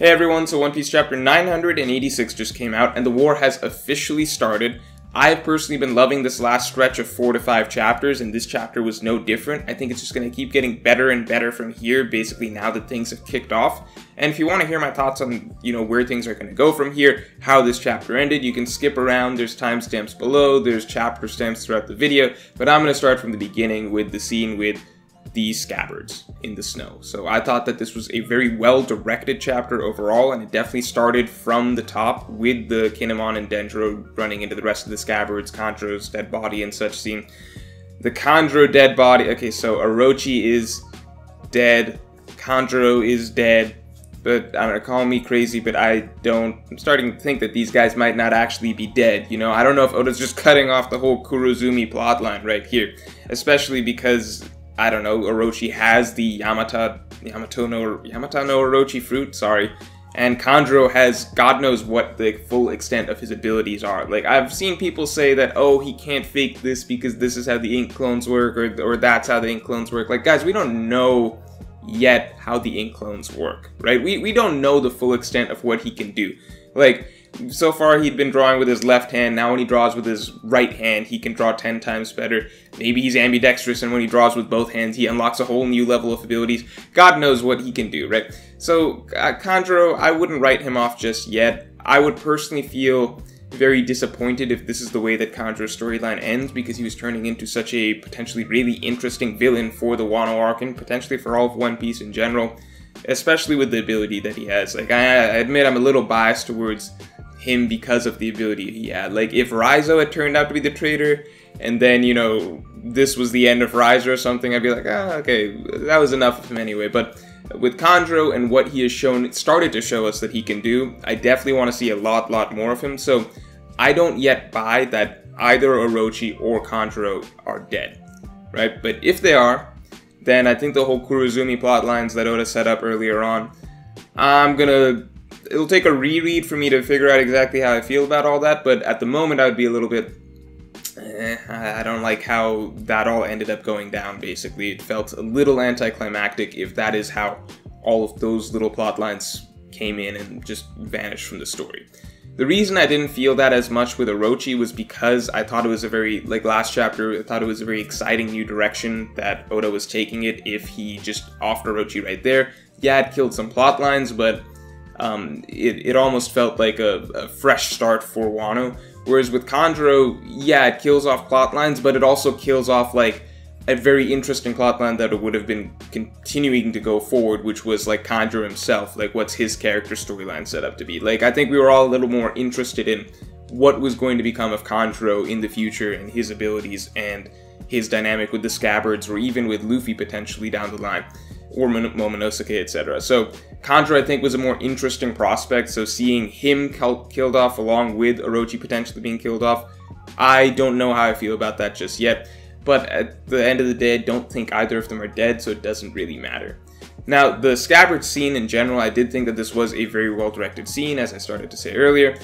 Hey everyone, so One Piece chapter 986 just came out, and the war has officially started. I've personally been loving this last stretch of 4 to 5 chapters, and this chapter was no different. I think it's just going to keep getting better and better from here, basically now that things have kicked off. And if you want to hear my thoughts on, where things are going to go from here, how this chapter ended, you can skip around. There's timestamps below, there's chapter stamps throughout the video, but I'm going to start from the beginning with the scene with the Scabbards in the snow. So I thought that this was a very well-directed chapter overall, and it definitely started from the top with the Kinemon and Dendro running into the rest of the Scabbards, Kanjuro's dead body and such scene. The Kanjuro dead body, okay, so Orochi is dead, Kanjuro is dead, but I don't know, call me crazy, but I'm starting to think that these guys might not actually be dead, I don't know if Oda's just cutting off the whole Kurozumi plotline right here, especially because I don't know, Orochi has the Yamata no Orochi fruit, sorry, and Kanjuro has God knows what the full extent of his abilities are. Like, I've seen people say that, oh, he can't fake this because this is how the ink clones work, or that's how the ink clones work. Like, guys, we don't know yet how the ink clones work, right? We don't know the full extent of what he can do. Like, so far he'd been drawing with his left hand, now when he draws with his right hand, he can draw 10 times better. Maybe he's ambidextrous, and when he draws with both hands, he unlocks a whole new level of abilities. God knows what he can do, right? So, Kanjuro, I wouldn't write him off just yet. I would personally feel very disappointed if this is the way that Kanjuro's storyline ends, because he was turning into such a potentially really interesting villain for the Wano arc, and potentially for all of One Piece in general, especially with the ability that he has. Like, I admit I'm a little biased towards him because of the ability he had. Like, if Raizo had turned out to be the traitor, and then, this was the end of Raizo or something, I'd be like, okay, that was enough of him anyway. But with Kanjuro and what he has started to show us that he can do, I definitely want to see a lot more of him. So I don't yet buy that either Orochi or Kanjuro are dead, right? But if they are, then I think the whole Kurozumi plotlines that Oda set up earlier on, it'll take a reread for me to figure out exactly how I feel about all that, but at the moment I would be a little bit, I don't like how that all ended up going down, basically. It felt a little anticlimactic if that is how all of those little plot lines came in and just vanished from the story. The reason I didn't feel that as much with Orochi was because I thought it was a very, like last chapter, I thought it was a very exciting new direction that Oda was taking it if he just offed Orochi right there. Yeah, it killed some plot lines, but it almost felt like a fresh start for Wano. Whereas with Kanjuro, yeah, it kills off plot lines, but it also kills off like a very interesting plotline that it would have been continuing to go forward, which was like Kanjuro himself, like what's his character storyline set up to be. Like, I think we were all a little more interested in what was going to become of Kanjuro in the future and his abilities and his dynamic with the Scabbards, or even with Luffy potentially down the line, or Momonosuke, etc. So Kanjuro, I think, was a more interesting prospect, so seeing him killed off along with Orochi potentially being killed off, I don't know how I feel about that just yet. But at the end of the day, I don't think either of them are dead, so it doesn't really matter. Now, the Scabbards scene in general, I did think that this was a very well-directed scene, as I started to say earlier.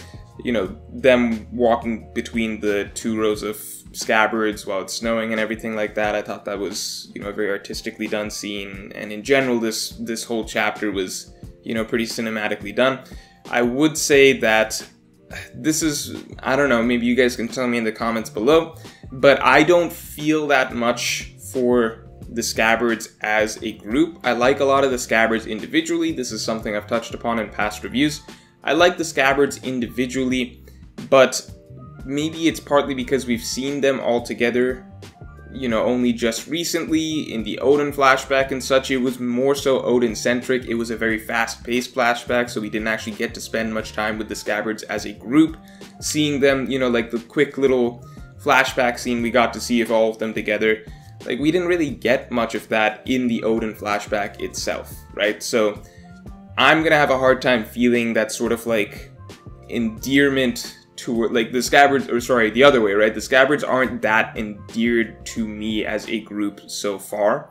Them walking between the 2 rows of Scabbards while it's snowing and everything like that, I thought that was, a very artistically done scene, and in general, this whole chapter was, pretty cinematically done. I would say that this is, I don't know, maybe you guys can tell me in the comments below, but I don't feel that much for the Scabbards as a group. I like a lot of the Scabbards individually. This is something I've touched upon in past reviews. I like the Scabbards individually, but maybe it's partly because we've seen them all together, only just recently in the Oden flashback and such. It was more so Oden-centric. It was a very fast-paced flashback, so we didn't actually get to spend much time with the Scabbards as a group. Seeing them, like the quick little flashback scene we got to see of all of them together, like, we didn't really get much of that in the Oden flashback itself, right? So I'm gonna have a hard time feeling that sort of like endearment to, like, the Scabbards, or sorry, the other way, right? The Scabbards aren't that endeared to me as a group so far.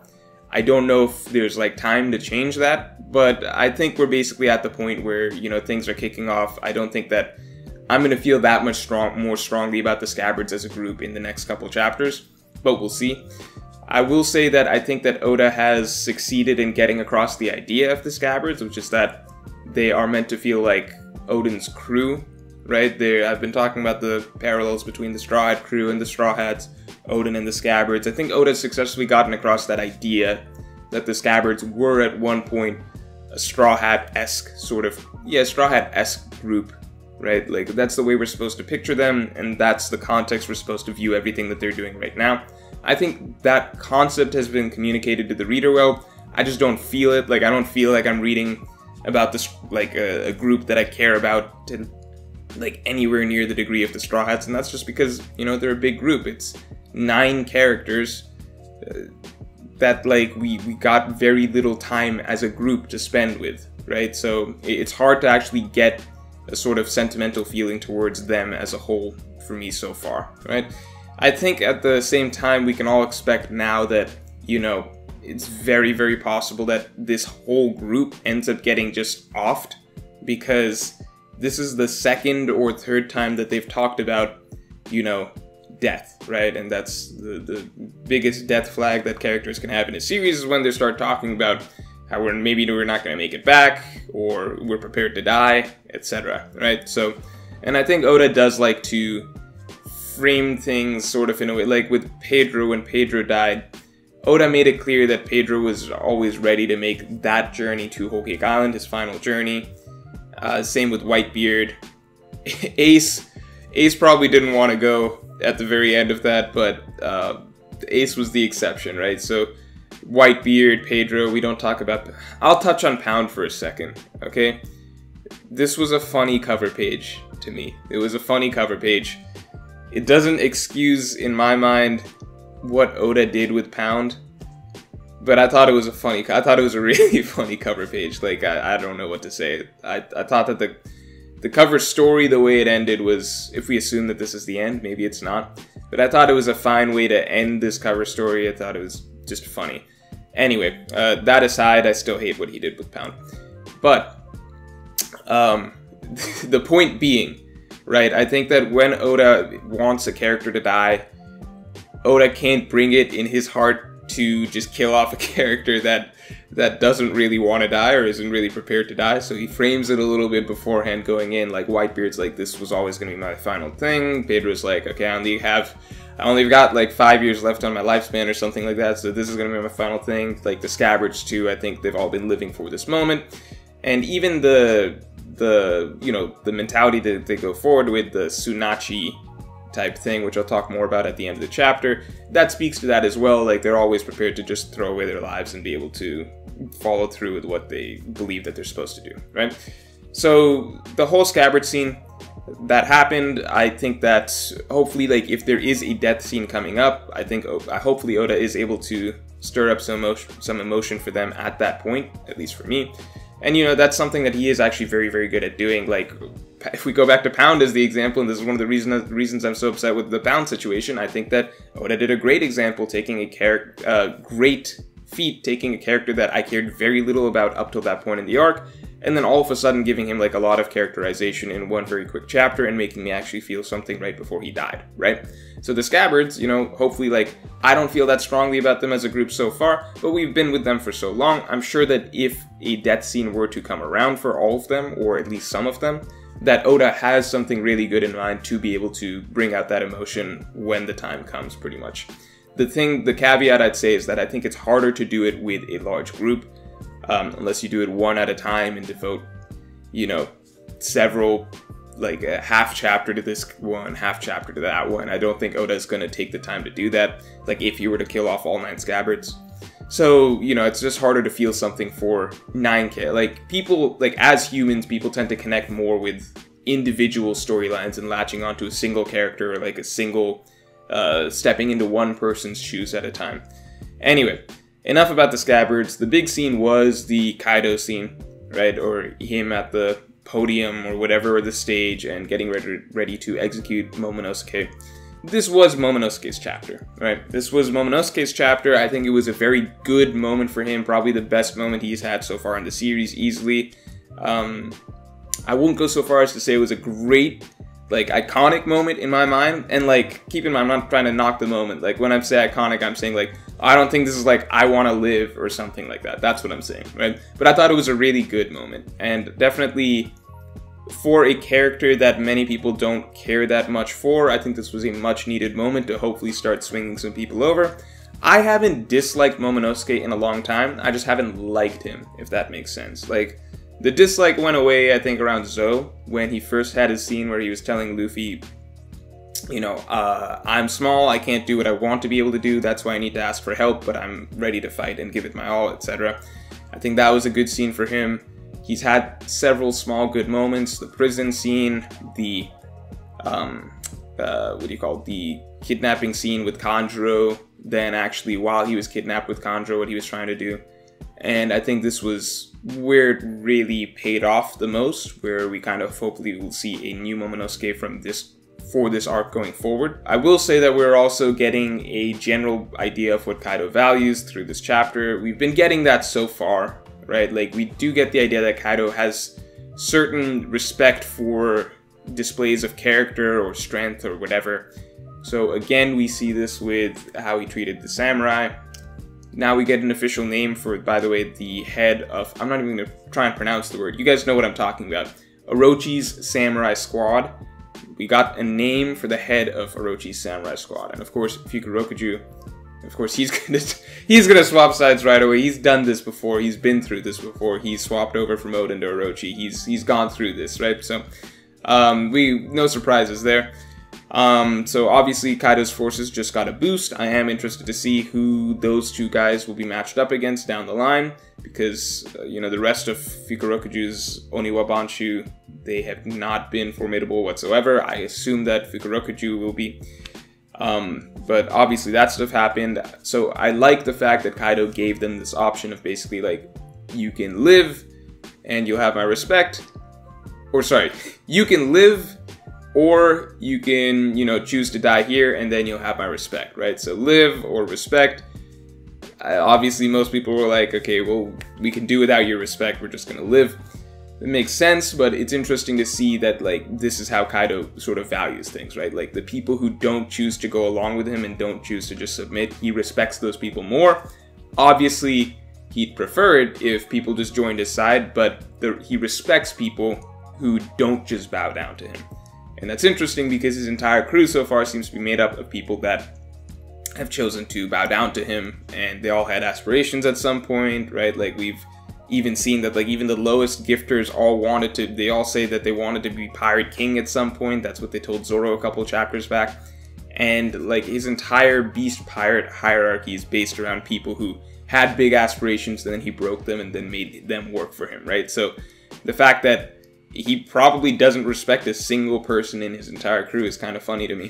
I don't know if there's like time to change that, but I think we're basically at the point where, things are kicking off. I don't think that I'm gonna feel that much more strongly about the Scabbards as a group in the next couple chapters, but we'll see. I will say that I think that Oda has succeeded in getting across the idea of the Scabbards, which is that they are meant to feel like Oden's crew, right? I've been talking about the parallels between the Straw Hat crew and the Straw Hats, Oden and the Scabbards. I think Oda's successfully gotten across that idea that the Scabbards were at one point a Straw Hat-esque sort of, Straw Hat-esque group, right? Like, that's the way we're supposed to picture them, and that's the context we're supposed to view everything that they're doing right now. I think that concept has been communicated to the reader well. I just don't feel it. Like, I don't feel like I'm reading about this, like, a group that I care about to, like, anywhere near the degree of the Straw Hats, and that's just because, you know, they're a big group. It's 9 characters that, like, we got very little time as a group to spend with, right? So it's hard to actually get a sort of sentimental feeling towards them as a whole for me so far, right? I think at the same time we can all expect now that, you know, it's very, very possible that this whole group ends up getting just offed, because this is the 2nd or 3rd time that they've talked about, you know, death, right? And that's the biggest death flag that characters can have in a series, is when they start talking about how maybe we're not going to make it back, or we're prepared to die, etc., right? So, and I think Oda does like to frame things sort of in a way, like with Pedro, when Pedro died, Oda made it clear that Pedro was always ready to make that journey to Whole Cake Island, his final journey. Same with Whitebeard. Ace probably didn't want to go at the very end of that, but Ace was the exception, right? So Whitebeard, Pedro, we don't talk about... I'll touch on Pound for a second, okay? This was a funny cover page to me. It was a funny cover page. It doesn't excuse, in my mind, what Oda did with Pound, but I thought it was a really funny cover page. Like, I don't know what to say. I thought that the cover story, the way it ended, was, if we assume that this is the end, maybe it's not, but I thought it was a fine way to end this cover story. I thought it was just funny. Anyway, that aside, I still hate what he did with Pound. But, the point being, right, I think that when Oda wants a character to die, Oda can't bring it in his heart to just kill off a character that doesn't really want to die or isn't really prepared to die, so he frames it a little bit beforehand going in. Like, Whitebeard's like, this was always going to be my final thing. Pedro's like, okay, I only got like 5 years left on my lifespan or something like that, so this is going to be my final thing. Like, the Scabbards too, I think they've all been living for this moment. And even the you know, the mentality that they go forward with, the Tsunachi type thing, which I'll talk more about at the end of the chapter, that speaks to that as well. Like, they're always prepared to just throw away their lives and be able to follow through with what they believe that they're supposed to do, right? So the whole Scabbards scene that happened, I think that hopefully, like, if there is a death scene coming up, I think hopefully Oda is able to stir up some emotion for them at that point, at least for me. And, you know, that's something that he is actually very, very good at doing. Like, if we go back to Pound as the example, and this is one of the reasons I'm so upset with the Pound situation, I think that Oda did a great example, taking a great feat, taking a character that I cared very little about up till that point in the arc, and then all of a sudden giving him, like, a lot of characterization in one very quick chapter and making me actually feel something right before he died, right? So the Scabbards, you know, hopefully, like, I don't feel that strongly about them as a group so far, but we've been with them for so long. I'm sure that if a death scene were to come around for all of them, or at least some of them, that Oda has something really good in mind to be able to bring out that emotion when the time comes, pretty much. The caveat I'd say is that I think it's harder to do it with a large group, unless you do it one at a time and devote, you know, several, like a half chapter to this one, half chapter to that one. I don't think Oda's going to take the time to do that, like if you were to kill off all 9 Scabbards. So, you know, it's just harder to feel something for 9K. Like, people, like, as humans, people tend to connect more with individual storylines and latching onto a single character, or like a single, stepping into one person's shoes at a time. Anyway, enough about the Scabbards. The big scene was the Kaido scene, right? Or him at the podium or whatever, or the stage, and getting ready to execute Momonosuke. This was Momonosuke's chapter, right? This was Momonosuke's chapter. I think it was a very good moment for him, probably the best moment he's had so far in the series, easily. I won't go so far as to say it was a great, like, iconic moment in my mind, and, like, keep in mind, I'm not trying to knock the moment. Like, when I say iconic, I'm saying, like, I don't think this is like, I want to live or something like that. That's what I'm saying, right? But I thought it was a really good moment, and definitely for a character that many people don't care that much for, I think this was a much needed moment to hopefully start swinging some people over. I haven't disliked Momonosuke in a long time, I just haven't liked him, if that makes sense. Like, the dislike went away, I think, around Zou, when he first had his scene where he was telling Luffy, you know, I'm small, I can't do what I want to be able to do, that's why I need to ask for help, but I'm ready to fight and give it my all, etc. I think that was a good scene for him. He's had several small good moments, the prison scene, the, the kidnapping scene with Kanjuro, then actually while he was kidnapped with Kanjuro, what he was trying to do. And I think this was where it really paid off the most, where we kind of hopefully will see a new Momonosuke for this arc going forward. I will say that we're also getting a general idea of what Kaido values through this chapter. We've been getting that so far, right? Like, we do get the idea that Kaido has certain respect for displays of character or strength or whatever. So again, we see this with how he treated the samurai. Now we get an official name for, by the way, the head of, I'm not even going to try and pronounce the word, you guys know what I'm talking about, Orochi's Samurai Squad. We got a name for the head of Orochi's Samurai Squad, and of course, Fukurokuju, of course, he's gonna swap sides right away. He's done this before, he's been through this before, he's swapped over from Oden to Orochi, he's gone through this, right? So, no surprises there. So obviously Kaido's forces just got a boost. I am interested to see who those two guys will be matched up against down the line, because, you know, the rest of Fukurokuju's Oniwa Banshu, they have not been formidable whatsoever. I assume that Fukurokuju will be. But obviously that stuff happened. So I like the fact that Kaido gave them this option of basically like, you can live and you'll have my respect. Or sorry, you can live or you can, you know, choose to die here and then you'll have my respect, right? So live or respect. Obviously most people were like, okay, well, we can do without your respect, we're just gonna live. It makes sense, but it's interesting to see that, like, this is how Kaido sort of values things, right? Like, the people who don't choose to go along with him and don't choose to just submit, he respects those people more. Obviously, he'd prefer it if people just joined his side, but he respects people who don't just bow down to him. And that's interesting because his entire crew so far seems to be made up of people that have chosen to bow down to him, and they all had aspirations at some point, right? Like, we've even seen that, like, even the lowest gifters they all say that they wanted to be Pirate King at some point. That's what they told Zoro a couple chapters back. And, like, his entire Beast Pirate hierarchy is based around people who had big aspirations, and then he broke them and then made them work for him, right? So the fact that he probably doesn't respect a single person in his entire crew is kind of funny to me.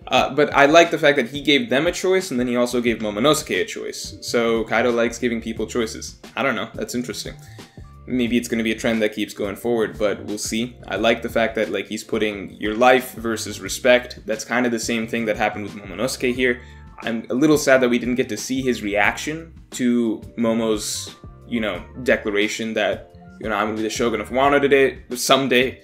But I like the fact that he gave them a choice, and then he also gave Momonosuke a choice. So Kaido likes giving people choices. I don't know, that's interesting. Maybe it's going to be a trend that keeps going forward, but we'll see. I like the fact that, like, he's putting your life versus respect. That's kind of the same thing that happened with Momonosuke here. I'm a little sad that we didn't get to see his reaction to Momo's, you know, declaration that, you know, I'm going to be the Shogun of Wano someday.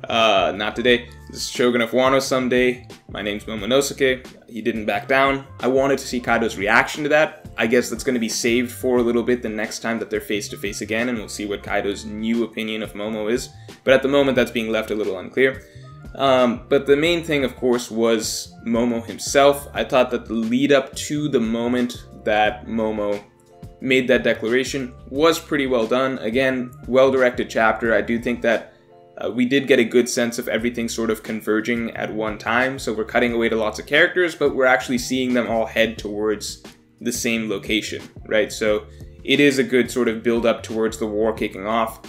Not today. The Shogun of Wano someday. My name's Momonosuke. He didn't back down. I wanted to see Kaido's reaction to that. I guess that's going to be saved for a little bit the next time that they're face to face again, and we'll see what Kaido's new opinion of Momo is. But at the moment, that's being left a little unclear. But the main thing, of course, was Momo himself. I thought that the lead up to the moment that Momo made that declaration was pretty well done. Again, well-directed chapter. I do think that we did get a good sense of everything sort of converging at one time, so we're cutting away to lots of characters, but we're actually seeing them all head towards the same location, right? So it is a good sort of build-up towards the war kicking off,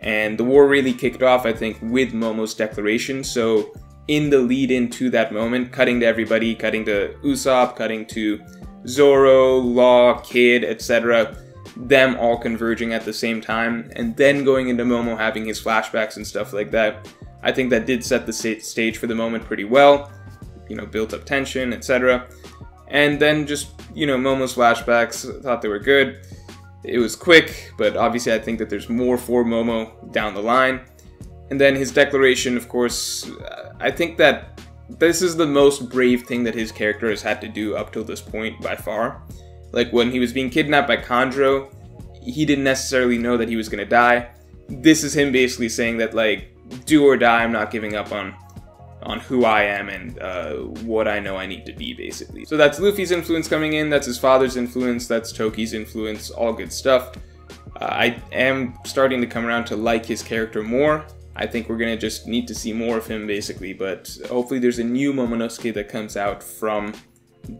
and the war really kicked off, I think, with Momo's declaration. So in the lead-in to that moment, cutting to everybody, cutting to Usopp, cutting to Zoro, Law, Kid, etc., them all converging at the same time, and then going into Momo having his flashbacks and stuff like that. I think that did set the stage for the moment pretty well, you know, built up tension, etc. And then just, you know, Momo's flashbacks, I thought they were good. It was quick, but obviously I think that there's more for Momo down the line. And then his declaration, of course, I think that this is the most brave thing that his character has had to do up till this point by far. Like when he was being kidnapped by Kanjuro, he didn't necessarily know that he was gonna die. This is him basically saying that, like, do or die, I'm not giving up on who I am and what I know I need to be, basically. So that's Luffy's influence coming in, that's his father's influence, that's Toki's influence, all good stuff. I am starting to come around to like his character more. I think we're gonna just need to see more of him, basically, but hopefully there's a new Momonosuke that comes out from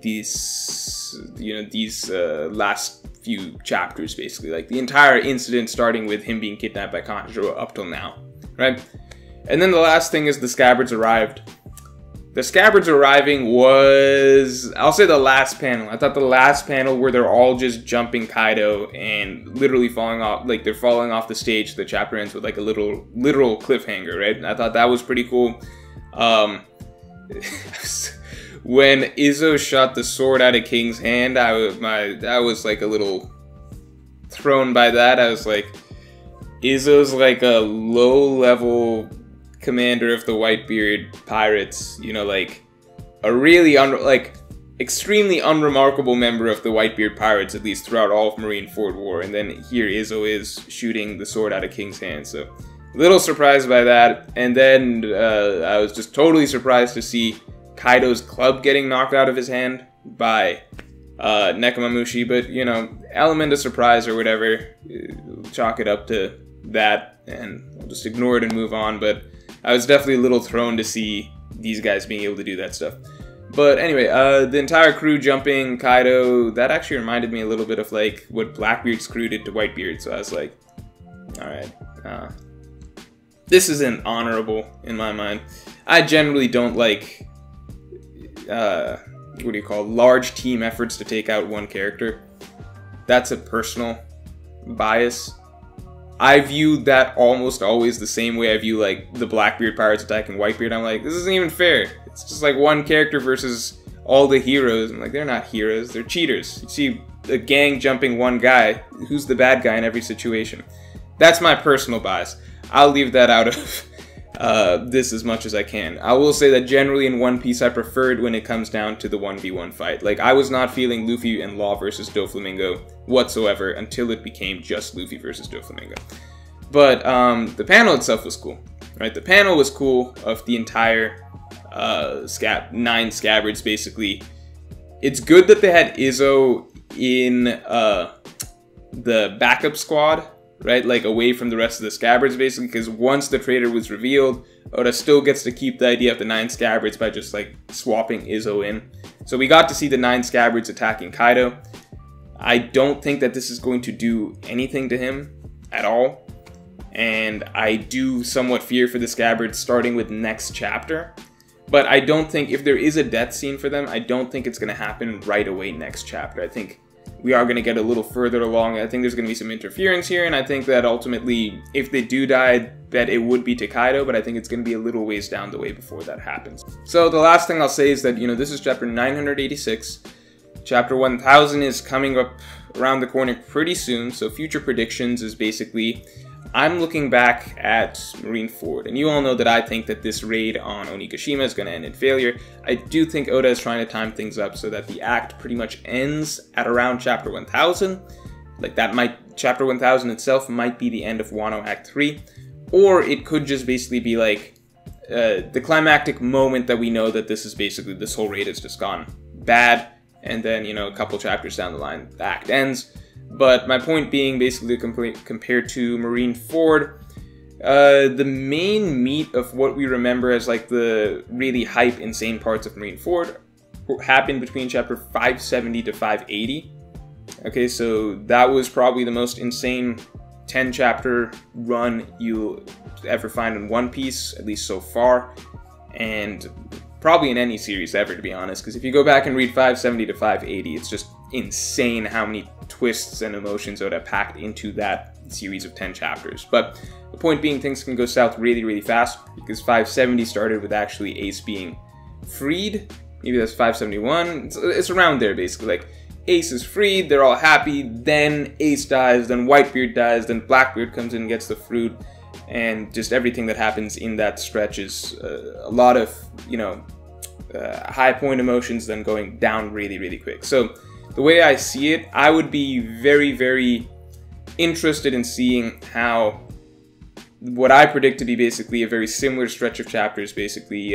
these, you know, these last few chapters, basically. Like, the entire incident starting with him being kidnapped by Kanjuro up till now, right? And then the last thing is the Scabbards arrived. The Scabbards arriving was, I'll say, the last panel. I thought the last panel where they're all just jumping Kaido and literally falling off, like they're falling off the stage. The chapter ends with like a literal cliffhanger, right? I thought that was pretty cool. When Izzo shot the sword out of King's hand, I was like a little thrown by that. I was like, Izzo's like a low-level commander of the Whitebeard pirates, you know, like a really extremely unremarkable member of the Whitebeard pirates, at least throughout all of Marineford War, and then here Izzo is shooting the sword out of King's hand, so a little surprised by that. And then I was just totally surprised to see Kaido's club getting knocked out of his hand by Nekomamushi, but, you know, element of surprise or whatever, chalk it up to that, and I'll just ignore it and move on. But I was definitely a little thrown to see these guys being able to do that stuff. But anyway, the entire crew jumping Kaido, that actually reminded me a little bit of like what Blackbeard's crew did to Whitebeard, so I was like, alright, this isn't honorable in my mind. I generally don't like, what do you call, large team efforts to take out one character. That's a personal bias. I view that almost always the same way I view, like, the Blackbeard pirates attacking Whitebeard. I'm like, this isn't even fair. It's just like one character versus all the heroes. I'm like, they're not heroes, they're cheaters. You see a gang jumping one guy, who's the bad guy in every situation? That's my personal bias. I'll leave that out of this as much as I can. I will say that generally in One Piece I preferred when it comes down to the 1v1 fight. Like, I was not feeling Luffy and Law versus Doflamingo whatsoever until it became just Luffy versus Doflamingo. But the panel itself was cool, right? The panel was cool of the entire 9 Scabbards, basically. It's good that they had Izzo in the backup squad, right? Like, away from the rest of the Scabbards, basically, because once the traitor was revealed, Oda still gets to keep the idea of the 9 Scabbards by just, like, swapping Izzo in. So we got to see the 9 Scabbards attacking Kaido. I don't think that this is going to do anything to him at all, and I do somewhat fear for the Scabbards starting with next chapter. But I don't think, if there is a death scene for them, I don't think it's going to happen right away next chapter. I think we are going to get a little further along. I think there's going to be some interference here, and I think that ultimately, if they do die, I bet it would be to Kaido, but I think it's going to be a little ways down the way before that happens. So the last thing I'll say is that, you know, this is chapter 986. Chapter 1000 is coming up around the corner pretty soon, so future predictions is basically, I'm looking back at Marineford, and you all know that I think that this raid on Onigashima is going to end in failure. I do think Oda is trying to time things up so that the act pretty much ends at around chapter 1000. Like, that might, chapter 1000 itself might be the end of Wano Act 3, or it could just basically be like the climactic moment that we know that this is basically, this whole raid has just gone bad, and then, you know, a couple chapters down the line, the act ends. But my point being, basically, compared to Marineford, the main meat of what we remember as, like, the really hype, insane parts of Marineford happened between chapter 570 to 580. Okay, so that was probably the most insane 10-chapter run you'll ever find in One Piece, at least so far, and probably in any series ever, to be honest, because if you go back and read 570 to 580, it's just insane how many twists and emotions Oda packed into that series of 10 chapters. But the point being, things can go south really, really fast, because 570 started with actually Ace being freed. Maybe that's 571. It's around there, basically. Like, Ace is freed, they're all happy, then Ace dies, then Whitebeard dies, then Blackbeard comes in and gets the fruit, and just everything that happens in that stretch is a lot of, you know, high point emotions then going down really, really quick. So the way I see it, I would be very, very interested in seeing how what I predict to be basically a very similar stretch of chapters, basically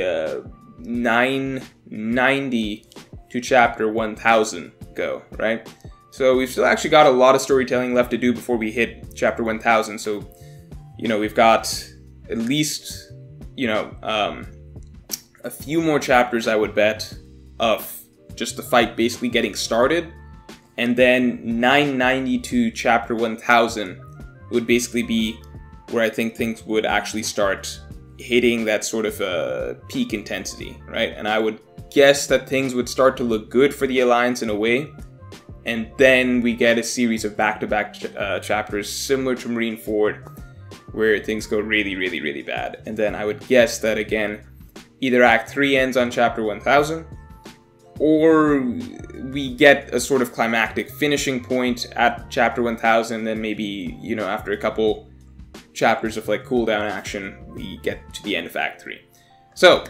990 to chapter 1000 go, right? So we've still actually got a lot of storytelling left to do before we hit chapter 1000. So, you know, we've got at least, you know, a few more chapters, I would bet, of just the fight basically getting started. And then 990 to chapter 1000 would basically be where I think things would actually start hitting that sort of peak intensity, right? And I would guess that things would start to look good for the Alliance in a way. And then we get a series of back-to-back chapters similar to Marineford, where things go really, really, really bad. And then I would guess that, again, either Act 3 ends on chapter 1000, or we get a sort of climactic finishing point at chapter 1000, then maybe, you know, after a couple chapters of like cooldown action, we get to the end of Act 3. So,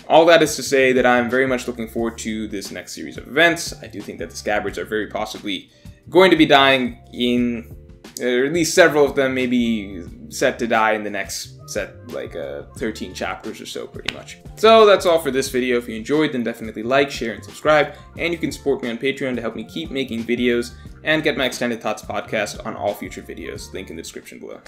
all that is to say that I'm very much looking forward to this next series of events. I do think that the Scabbards are very possibly going to be dying in, or at least several of them may be set to die in the next set, like 13 chapters or so, pretty much. So that's all for this video. If you enjoyed, then definitely like, share, and subscribe. And you can support me on Patreon to help me keep making videos and get my Extended Thoughts podcast on all future videos. Link in the description below.